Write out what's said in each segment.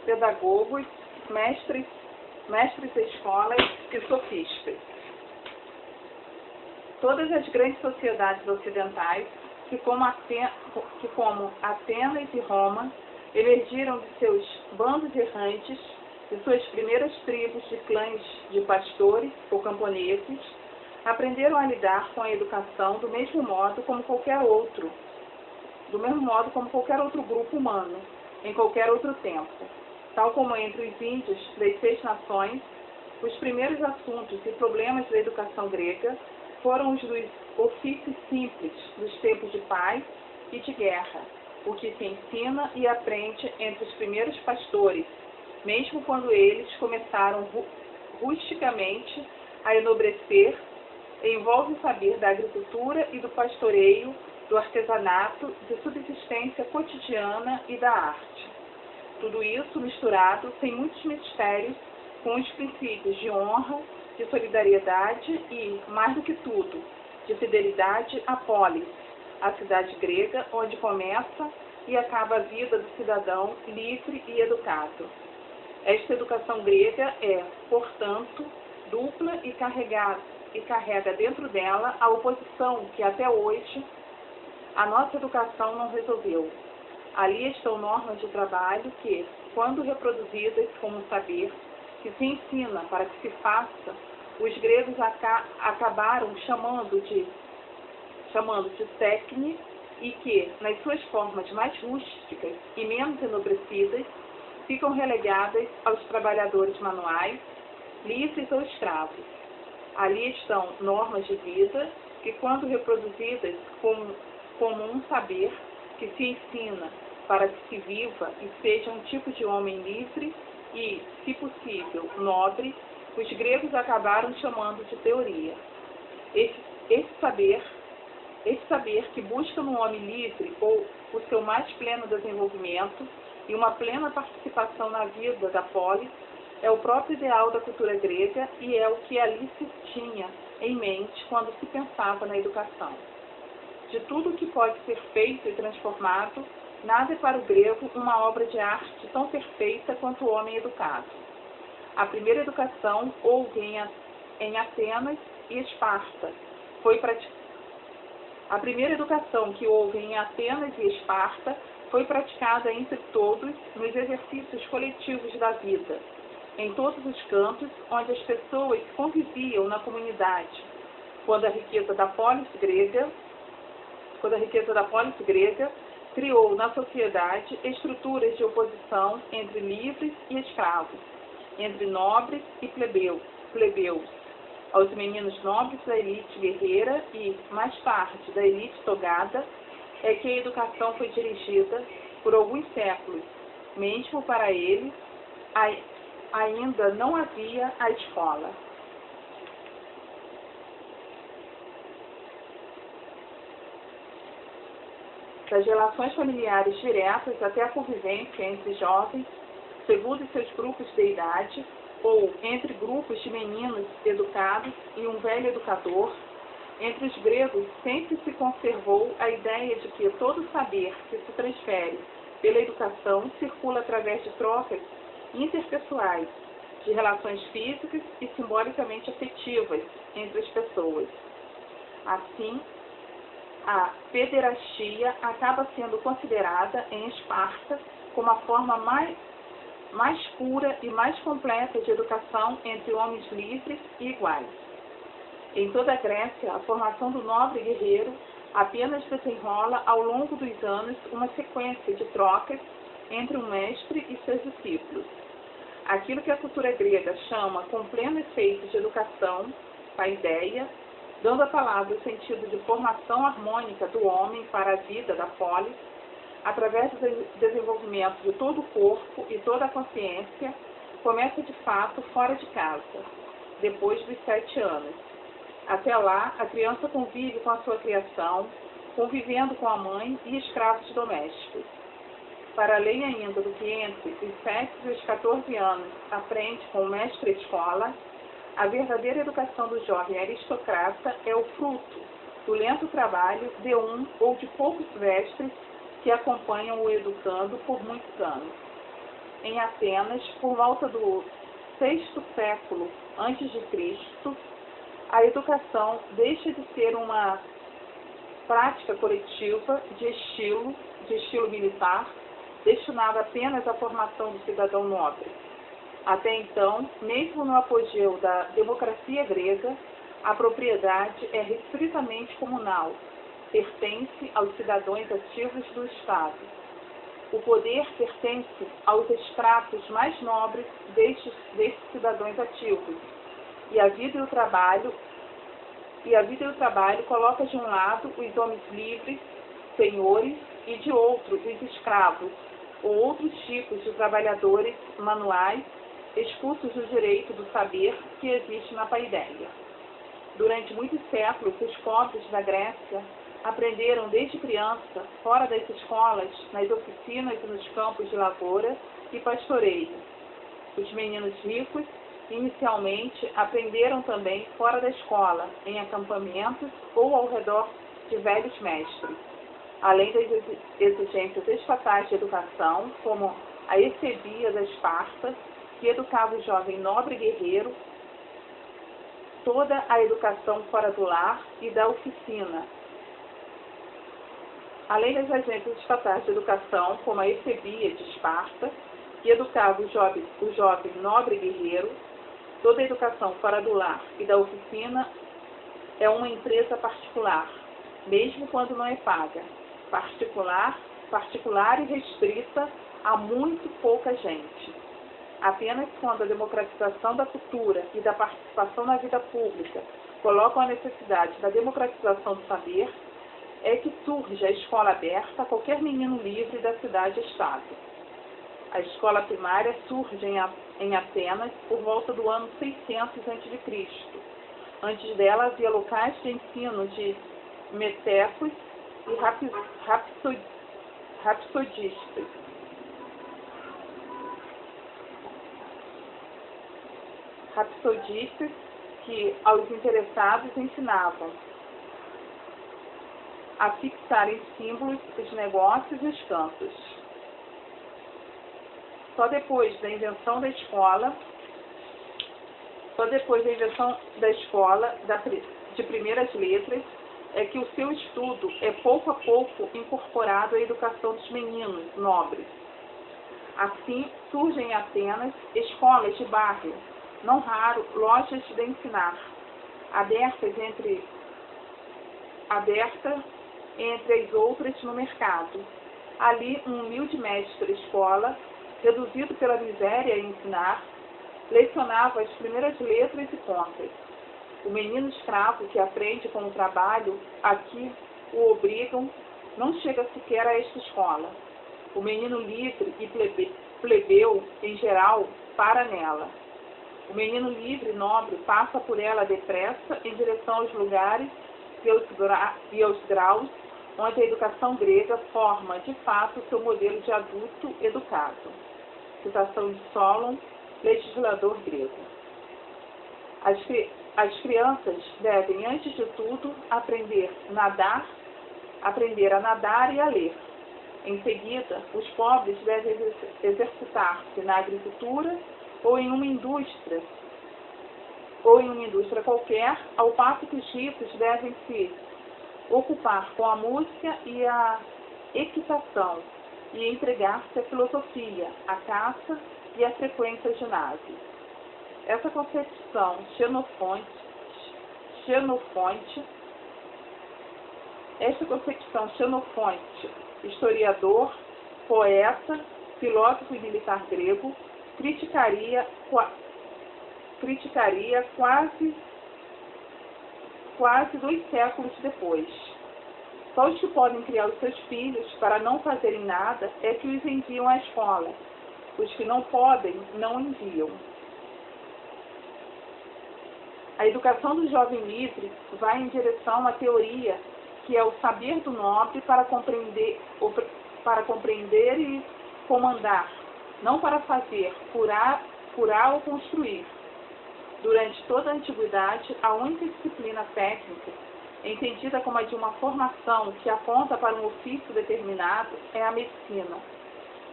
pedagogos, mestres de escolas e sofistas. Todas as grandes sociedades ocidentais, que como Atenas e Roma, emergiram de seus bandos errantes, de suas primeiras tribos de clãs de pastores ou camponeses, aprenderam a lidar com a educação do mesmo modo como qualquer outro grupo humano, em qualquer outro tempo. Tal como entre os índios das 6 nações, os primeiros assuntos e problemas da educação grega foram os dos ofícios simples dos tempos de paz e de guerra, o que se ensina e aprende entre os primeiros pastores, mesmo quando eles começaram rusticamente a enobrecer, envolve o saber da agricultura e do pastoreio, do artesanato, de subsistência cotidiana e da arte. Tudo isso misturado, sem muitos mistérios, com os princípios de honra, de solidariedade e, mais do que tudo, de fidelidade à polis, a cidade grega onde começa e acaba a vida do cidadão livre e educado. Esta educação grega é, portanto, dupla e carrega dentro dela a oposição que até hoje a nossa educação não resolveu. Ali estão normas de trabalho que, quando reproduzidas como um saber que se ensina para que se faça, os gregos acabaram chamando de técnica e que, nas suas formas mais rústicas e menos enobrecidas, ficam relegadas aos trabalhadores manuais, livres ou escravos. Ali estão normas de vida que, quando reproduzidas como um saber que se ensina para que se viva e seja um tipo de homem livre e, se possível, nobre, os gregos acabaram chamando de teoria. Esse saber que busca no homem livre ou o seu mais pleno desenvolvimento e uma plena participação na vida da polis, é o próprio ideal da cultura grega e é o que ali se tinha em mente quando se pensava na educação. De tudo que pode ser feito e transformado, nada é para o grego uma obra de arte tão perfeita quanto o homem educado. A primeira educação houve em Atenas e Esparta. A primeira educação que houve em Atenas e Esparta foi praticada entre todos nos exercícios coletivos da vida, em todos os campos onde as pessoas conviviam na comunidade, quando a riqueza da polis grega criou na sociedade estruturas de oposição entre livres e escravos, entre nobres e plebeus, aos meninos nobres da elite guerreira e, mais tarde, da elite togada, é que a educação foi dirigida por alguns séculos. Mesmo para eles, ainda não havia a escola. Das relações familiares diretas até a convivência entre jovens, segundo seus grupos de idade, ou entre grupos de meninos educados e um velho educador, entre os gregos sempre se conservou a ideia de que todo saber que se transfere pela educação circula através de trocas interpessoais, de relações físicas e simbolicamente afetivas entre as pessoas. Assim, a pederastia acaba sendo considerada em Esparta como a forma mais pura e mais completa de educação entre homens livres e iguais. Em toda a Grécia, a formação do nobre guerreiro apenas desenrola ao longo dos anos uma sequência de trocas entre um mestre e seus discípulos. Aquilo que a cultura grega chama com pleno efeito de educação, paideia, dando à palavra o sentido de formação harmônica do homem para a vida da polis, através do desenvolvimento de todo o corpo e toda a consciência, começa de fato fora de casa, depois dos 7 anos. Até lá, a criança convive com a sua criação, convivendo com a mãe e escravos domésticos. Para além ainda do que entre os 7 e os 14 anos aprende com o mestre-escola, a verdadeira educação do jovem aristocrata é o fruto do lento trabalho de um ou de poucos mestres que acompanham o educando por muitos anos. em Atenas, por volta do sexto século a.C., a educação deixa de ser uma prática coletiva de estilo militar, destinada apenas à formação do cidadão nobre. Até então, mesmo no apogeu da democracia grega, a propriedade é restritamente comunal, pertence aos cidadãos ativos do Estado. O poder pertence aos estratos mais nobres destes cidadãos ativos, e a vida e o trabalho coloca de um lado os homens livres, senhores, e de outro os escravos, ou outros tipos de trabalhadores manuais, expulsos do direito do saber que existe na paideia. Durante muitos séculos, os pobres da Grécia aprenderam desde criança, fora das escolas, nas oficinas e nos campos de lavoura e pastoreio. Os meninos ricos, inicialmente, aprenderam também fora da escola, em acampamentos ou ao redor de velhos mestres. Além das exigências estatais de educação, como a Eusebia da Esparta, que educava o jovem nobre guerreiro, toda a educação fora do lar e da oficina. Além das agências estatais de educação, como a Eusebia de Esparta, que educava o jovem nobre guerreiro, toda a educação fora do lar e da oficina é uma empresa particular, mesmo quando não é paga. Particular e restrita a muito pouca gente. Apenas quando a democratização da cultura e da participação na vida pública colocam a necessidade da democratização do saber, é que surge a escola aberta a qualquer menino livre da cidade-estado. A escola primária surge em Atenas por volta do ano 600 a.C. Antes dela havia locais de ensino de metécos e rapsodistas. Rapsodistas que aos interessados ensinavam a fixarem símbolos dos negócios e os cantos. Só depois da invenção da escola de primeiras letras, é que o seu estudo é pouco a pouco incorporado à educação dos meninos nobres. Assim, surgem em Atenas escolas de bairro, não raro lojas de ensinar, abertas entre as outras no mercado. Ali, um humilde mestre de escola, reduzido pela miséria em ensinar, lecionava as primeiras letras e contas. O menino escravo que aprende com o trabalho a que o obrigam não chega sequer a esta escola. O menino livre e plebeu, em geral, para nela. O menino livre e nobre passa por ela depressa em direção aos lugares e aos graus onde a educação grega forma, de fato, seu modelo de adulto educado. Citação de Solon, legislador grego. As crianças devem, antes de tudo, aprender a nadar e a ler. Em seguida, os pobres devem exercitar-se na agricultura ou em uma indústria qualquer, ao passo que os ricos devem se ocupar com a música e a equitação e entregar-se à filosofia, à caça e à frequência ao ginásio. Essa concepção Xenofonte, historiador, poeta, filósofo e militar grego, criticaria quase 2 séculos depois. Só os que podem criar os seus filhos para não fazerem nada é que os enviam à escola. Os que não podem, não enviam. A educação do jovem livre vai em direção à teoria, que é o saber do nobre para compreender e comandar, não para fazer, curar ou construir. Durante toda a antiguidade, a única disciplina técnica, entendida como a de uma formação que aponta para um ofício determinado, é a medicina.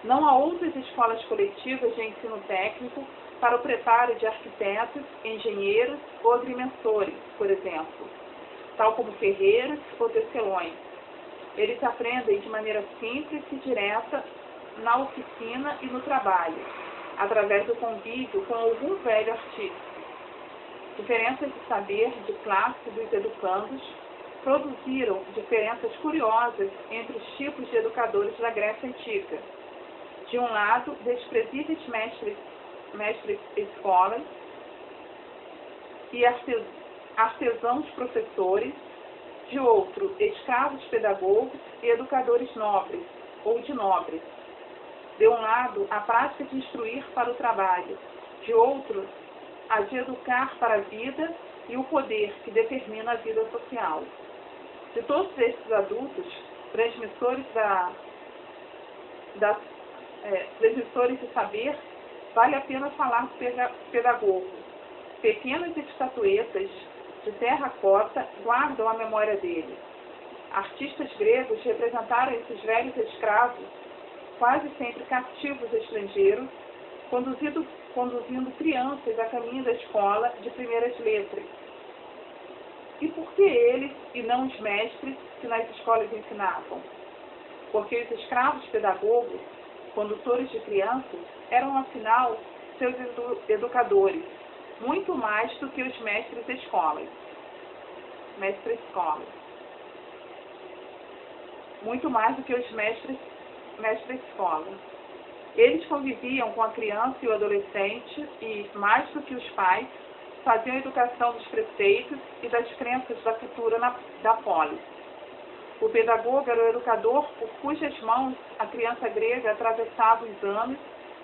Não há outras escolas coletivas de ensino técnico para o preparo de arquitetos, engenheiros ou agrimensores, por exemplo, tal como ferreiros ou tecelões. Eles aprendem de maneira simples e direta na oficina e no trabalho, através do convívio com algum velho artista. Diferenças de saber de classe dos educandos produziram diferenças curiosas entre os tipos de educadores da Grécia Antiga. De um lado, desprezíveis mestres escolas e artesãos professores, de outro, escravos pedagogos e educadores nobres, ou de nobres. De um lado, a prática de instruir para o trabalho, de outro, a de educar para a vida e o poder que determina a vida social. De todos estes adultos, transmissores transmissores de saber, vale a pena falar do pedagogo. Pequenas estatuetas de terracota guardam a memória dele. Artistas gregos representaram esses velhos escravos, quase sempre cativos estrangeiros, conduzindo crianças a caminho da escola de primeiras letras. E por que eles e não os mestres que nas escolas ensinavam? Porque os escravos pedagogos, condutores de crianças, eram afinal seus educadores, muito mais do que os mestres escolas. Muito mais do que os mestres escola. Eles conviviam com a criança e o adolescente e, mais do que os pais, faziam a educação dos preceitos e das crenças da cultura da polis. O pedagogo era o educador por cujas mãos a criança grega atravessava os anos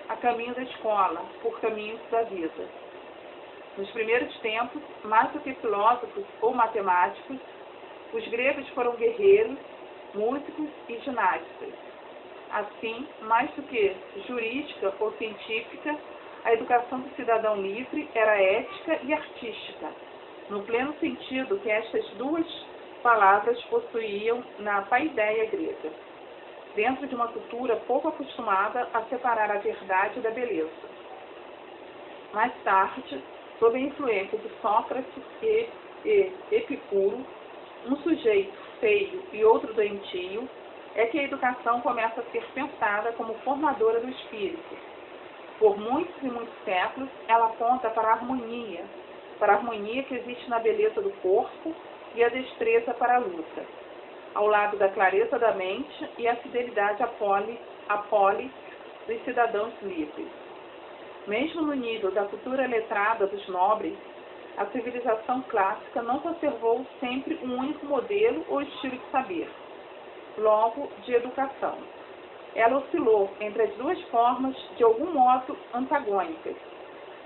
a caminho da escola, por caminhos da vida. Nos primeiros tempos, mais do que filósofos ou matemáticos, os gregos foram guerreiros, músicos e ginastas. Assim, mais do que jurídica ou científica, a educação do cidadão livre era ética e artística, no pleno sentido que estas duas palavras possuíam na paideia grega, dentro de uma cultura pouco acostumada a separar a verdade da beleza. Mais tarde, sob a influência de Sócrates e Epicuro, um sujeito feio e outro doentio, é que a educação começa a ser pensada como formadora do espírito. Por muitos e muitos séculos, ela aponta para a harmonia que existe na beleza do corpo e a destreza para a luta, ao lado da clareza da mente e a fidelidade à polis dos cidadãos livres. Mesmo no nível da cultura letrada dos nobres, a civilização clássica não conservou sempre um único modelo ou estilo de saber, logo de educação. Ela oscilou entre as duas formas de algum modo antagônicas.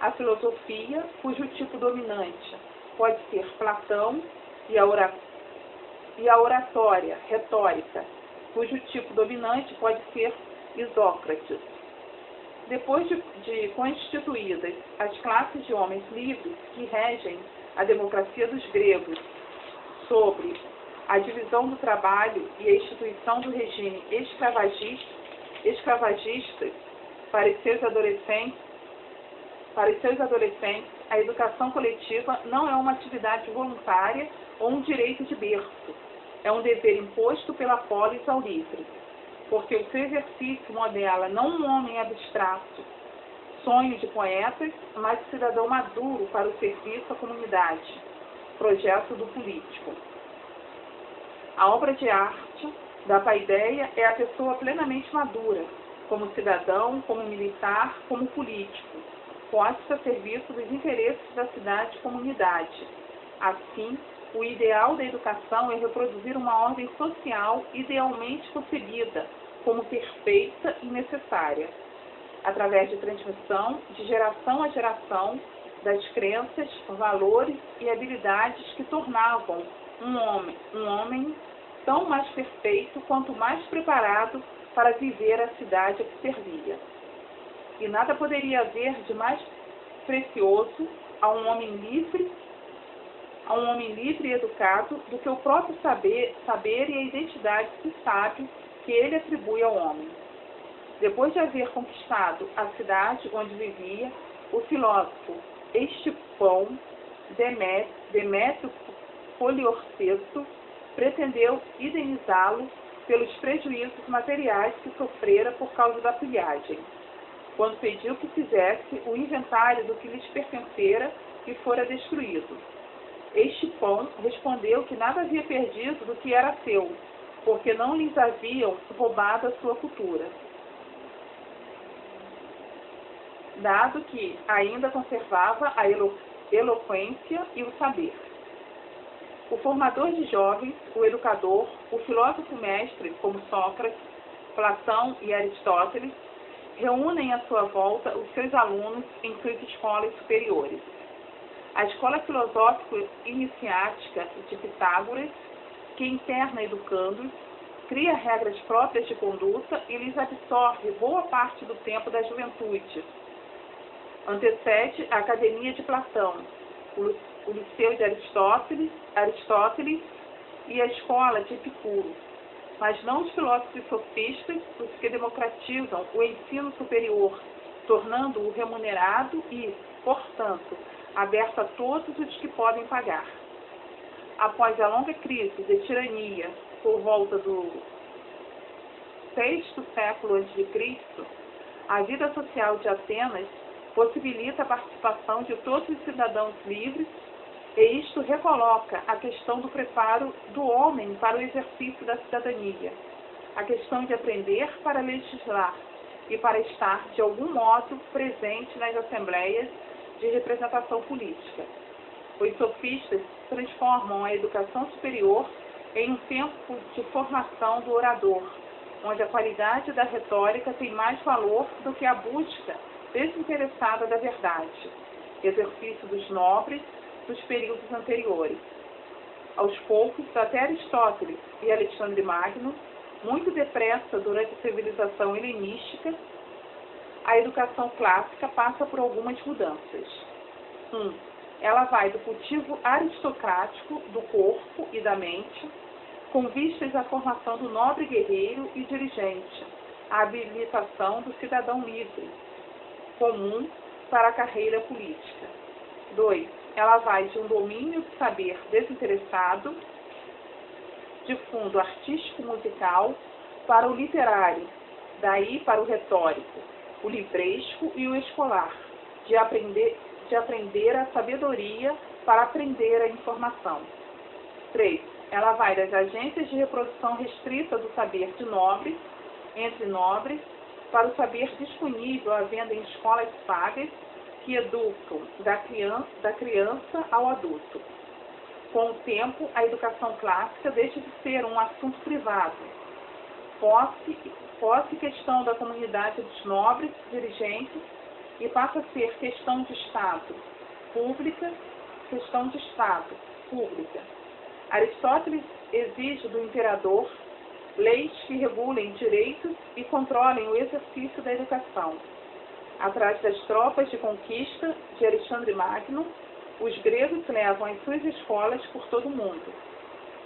A filosofia, cujo tipo dominante pode ser Platão, e a oratória, retórica, cujo tipo dominante pode ser Isócrates. Depois de constituídas as classes de homens livres que regem a democracia dos gregos sobre a divisão do trabalho e a instituição do regime escravagista para os seus adolescentes, a educação coletiva não é uma atividade voluntária ou um direito de berço. É um dever imposto pela polis ao livre, porque o seu exercício modela não um homem abstrato, sonho de poetas, mas cidadão maduro para o serviço à comunidade, projeto do político. A obra de arte da paideia é a pessoa plenamente madura, como cidadão, como militar, como político, posta a serviço dos interesses da cidade e comunidade. Assim, o ideal da educação é reproduzir uma ordem social idealmente concebida como perfeita e necessária, através de transmissão de geração a geração das crenças, valores e habilidades que tornavam um homem tão mais perfeito quanto mais preparado para viver a cidade a que servia. E nada poderia haver de mais precioso a um homem livre e educado do que o próprio saber e a identidade de sábio que ele atribui ao homem. Depois de haver conquistado a cidade onde vivia, o filósofo Estipão Demétrio Poliorceto pretendeu indenizá-lo pelos prejuízos materiais que sofrera por causa da pilhagem, quando pediu que fizesse o inventário do que lhes pertencera e fora destruído. Estipão respondeu que nada havia perdido do que era seu, porque não lhes haviam roubado a sua cultura, dado que ainda conservava a eloquência e o saber. O formador de jovens, o educador, o filósofo mestre, como Sócrates, Platão e Aristóteles, reúnem à sua volta os seus alunos em suas escolas superiores. A escola filosófica iniciática de Pitágoras, que interna educandos, cria regras próprias de conduta e lhes absorve boa parte do tempo da juventude. Antecede a Academia de Platão, o Liceu de Aristóteles e a Escola de Epicuro, mas não os filósofos sofistas, os que democratizam o ensino superior, tornando-o remunerado e, portanto, aberto a todos os que podem pagar. Após a longa crise de tirania por volta do VI século a.C., a vida social de Atenas possibilita a participação de todos os cidadãos livres, e isto recoloca a questão do preparo do homem para o exercício da cidadania, a questão de aprender para legislar e para estar, de algum modo, presente nas assembleias de representação política. Os sofistas transformam a educação superior em um tempo de formação do orador, onde a qualidade da retórica tem mais valor do que a busca desinteressada da verdade, exercício dos nobres dos períodos anteriores. Aos poucos, até Aristóteles e Alexandre Magno, muito depressa durante a civilização helenística, a educação clássica passa por algumas mudanças. Ela vai do cultivo aristocrático do corpo e da mente, com vistas à formação do nobre guerreiro e dirigente, à habilitação do cidadão livre, comum para a carreira política. 2. Ela vai de um domínio de saber desinteressado, de fundo artístico-musical, para o literário, daí para o retórico, o livresco e o escolar, de aprender a sabedoria para aprender a informação. 3. Ela vai das agências de reprodução restrita do saber de nobres, entre nobres, para o saber disponível à venda em escolas pagas que educam da criança ao adulto. Com o tempo, a educação clássica deixa de ser um assunto privado, posse questão da comunidade dos nobres dirigentes, e passa a ser questão de Estado pública. Aristóteles exige do imperador leis que regulem direitos e controlem o exercício da educação. Atrás das tropas de conquista de Alexandre Magno, os gregos levam as suas escolas por todo o mundo.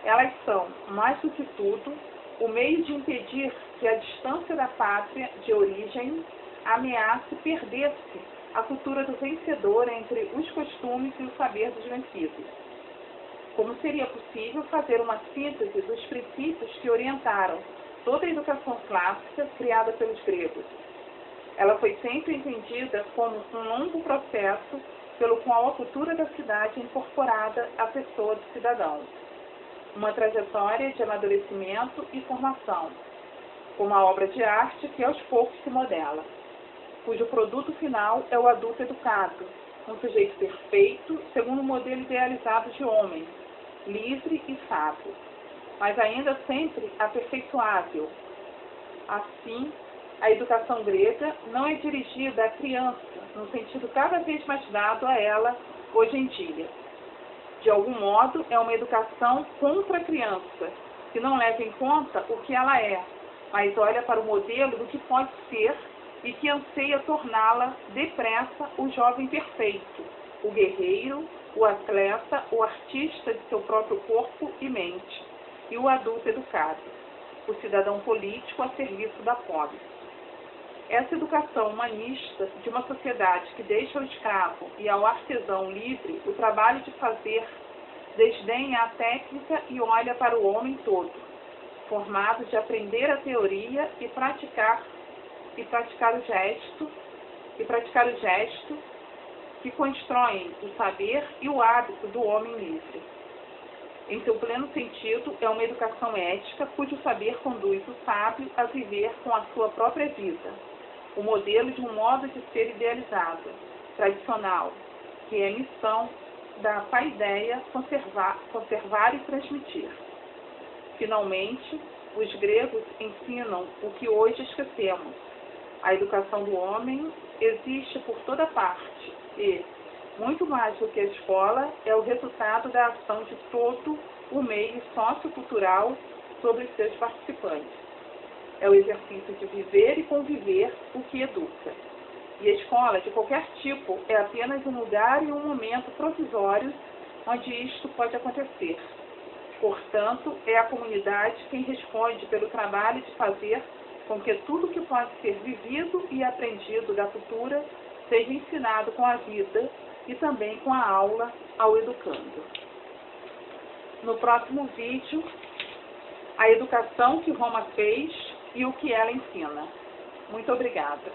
Elas são, mais do que tudo, o meio de impedir que a distância da pátria de origem ameace perder-se a cultura do vencedor entre os costumes e o saber dos vencidos. Como seria possível fazer uma síntese dos princípios que orientaram toda a educação clássica criada pelos gregos? Ela foi sempre entendida como um longo processo pelo qual a cultura da cidade é incorporada à pessoa do cidadão. Uma trajetória de amadurecimento e formação, como a obra de arte que aos poucos se modela, cujo produto final é o adulto educado, um sujeito perfeito, segundo o modelo idealizado de homem, livre e sábio, mas ainda sempre aperfeiçoável. Assim, a educação grega não é dirigida à criança, no sentido cada vez mais dado a ela hoje em dia. De algum modo, é uma educação contra a criança, que não leva em conta o que ela é, mas olha para o modelo do que pode ser e que anseia torná-la depressa o jovem perfeito, o guerreiro, o atleta, o artista de seu próprio corpo e mente, e o adulto educado, o cidadão político a serviço da polis. Essa educação humanista de uma sociedade que deixa ao escravo e ao artesão livre o trabalho de fazer, desdenha a técnica e olha para o homem todo, formado de aprender a teoria e praticar o gesto que constroem o saber e o hábito do homem livre. Em seu pleno sentido, é uma educação ética cujo saber conduz o sábio a viver com a sua própria vida, o modelo de um modo de ser idealizado, tradicional, que é missão da paideia conservar e transmitir. Finalmente, os gregos ensinam o que hoje esquecemos. A educação do homem existe por toda parte e, muito mais do que a escola, é o resultado da ação de todo o meio sociocultural sobre os seus participantes. É o exercício de viver e conviver o que educa. E a escola, de qualquer tipo, é apenas um lugar e um momento provisório onde isto pode acontecer. Portanto, é a comunidade quem responde pelo trabalho de fazer com que tudo que pode ser vivido e aprendido da cultura seja ensinado com a vida e também com a aula ao educando. No próximo vídeo, a educação que Roma fez e o que ela ensina. Muito obrigada.